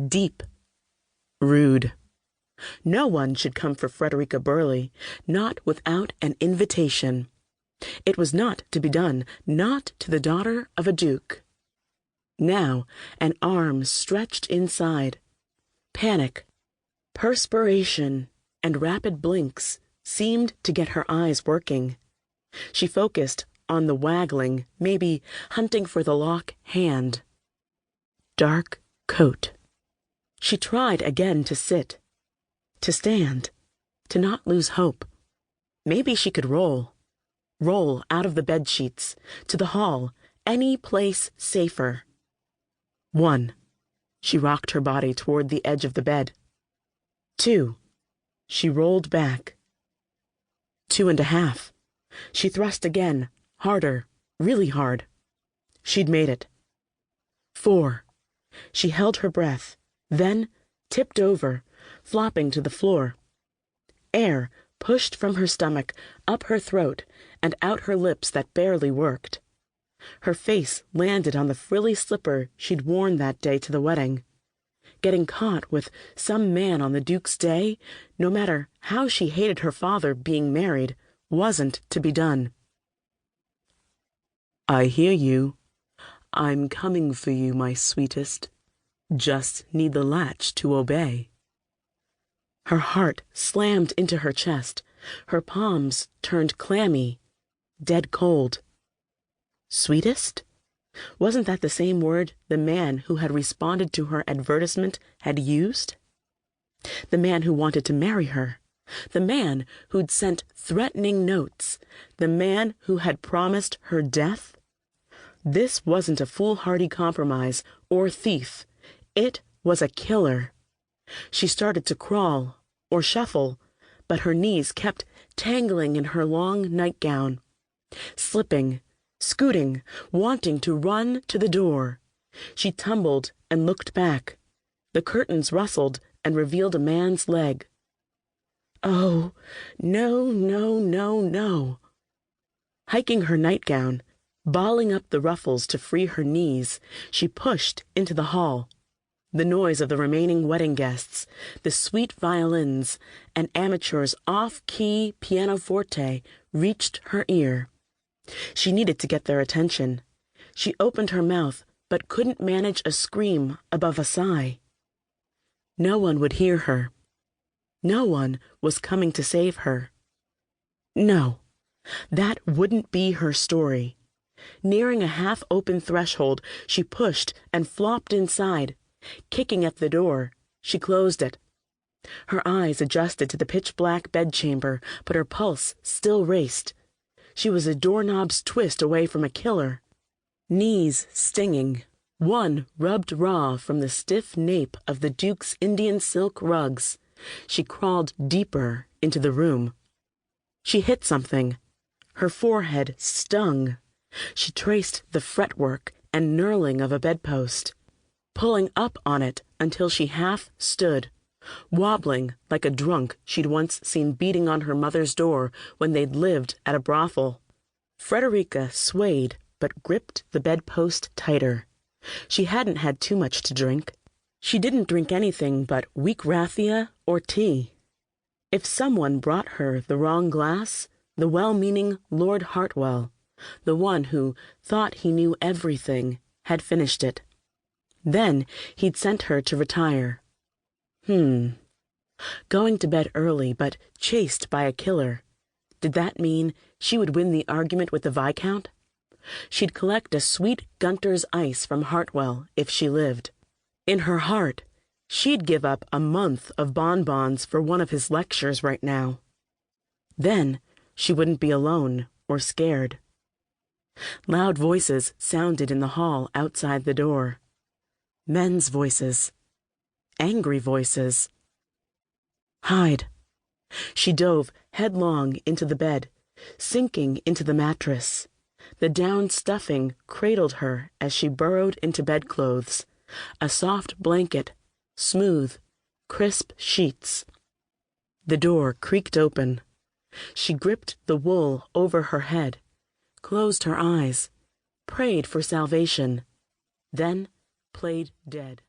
deep, rude. No one should come for Frederica Burghley, not without an invitation. It was not to be done, not to the daughter of a duke. Now, an arm stretched inside. Panic, perspiration, and rapid blinks seemed to get her eyes working. She focused on the waggling, maybe hunting for the lock hand. Dark coat. She tried again to sit, to stand, to not lose hope. Maybe she could roll out of the bedsheets, to the hall, any place safer. 1. She rocked her body toward the edge of the bed. 2. She rolled back. 2.5. She thrust again, harder, really hard. She'd made it. 4. She held her breath, then tipped over, flopping to the floor. Air pushed from her stomach, up her throat, and out her lips that barely worked. Her face landed on the frilly slipper she'd worn that day to the wedding. Getting caught with some man on the Duke's day, no matter how she hated her father being married, wasn't to be done. I hear you. I'm coming for you, my sweetest. Just need the latch to obey. Her heart slammed into her chest. Her palms turned clammy, dead cold. Sweetest? Wasn't that the same word the man who had responded to her advertisement had used? The man who wanted to marry her. The man who'd sent threatening notes. The man who had promised her death? This wasn't a foolhardy compromise or thief. It was a killer. She started to crawl or shuffle, but her knees kept tangling in her long nightgown, slipping, scooting, wanting to run to the door. She tumbled and looked back. The curtains rustled and revealed a man's leg. Oh, no, no, no, no. Hiking her nightgown, balling up the ruffles to free her knees, she pushed into the hall. The noise of the remaining wedding guests, the sweet violins, and amateurs' off-key pianoforte reached her ear. She needed to get their attention. She opened her mouth, but couldn't manage a scream above a sigh. No one would hear her. No one was coming to save her. No, that wouldn't be her story. Nearing a half-open threshold, she pushed and flopped inside. Kicking at the door, she closed it. Her eyes adjusted to the pitch-black bedchamber, but her pulse still raced. She was a doorknob's twist away from a killer. Knees stinging, one rubbed raw from the stiff nape of the Duke's Indian silk rugs. She crawled deeper into the room. She hit something. Her forehead stung. She traced the fretwork and knurling of a bedpost, pulling up on it until she half stood, wobbling like a drunk she'd once seen beating on her mother's door when they'd lived at a brothel. Frederica swayed but gripped the bedpost tighter. She hadn't had too much to drink. She didn't drink anything but weak raffia or tea. If someone brought her the wrong glass, the well-meaning Lord Hartwell, the one who thought he knew everything, had finished it. Then he'd sent her to retire. Going to bed early, but chased by a killer. Did that mean she would win the argument with the Viscount? She'd collect a sweet Gunter's ice from Hartwell if she lived. In her heart, she'd give up a month of bonbons for one of his lectures right now. Then she wouldn't be alone or scared. Loud voices sounded in the hall outside the door. Men's voices. Angry voices. Hide. She dove headlong into the bed, sinking into the mattress. The down stuffing cradled her as she burrowed into bedclothes. A soft blanket, smooth, crisp sheets. The door creaked open. She gripped the wool over her head, closed her eyes, prayed for salvation, then played dead.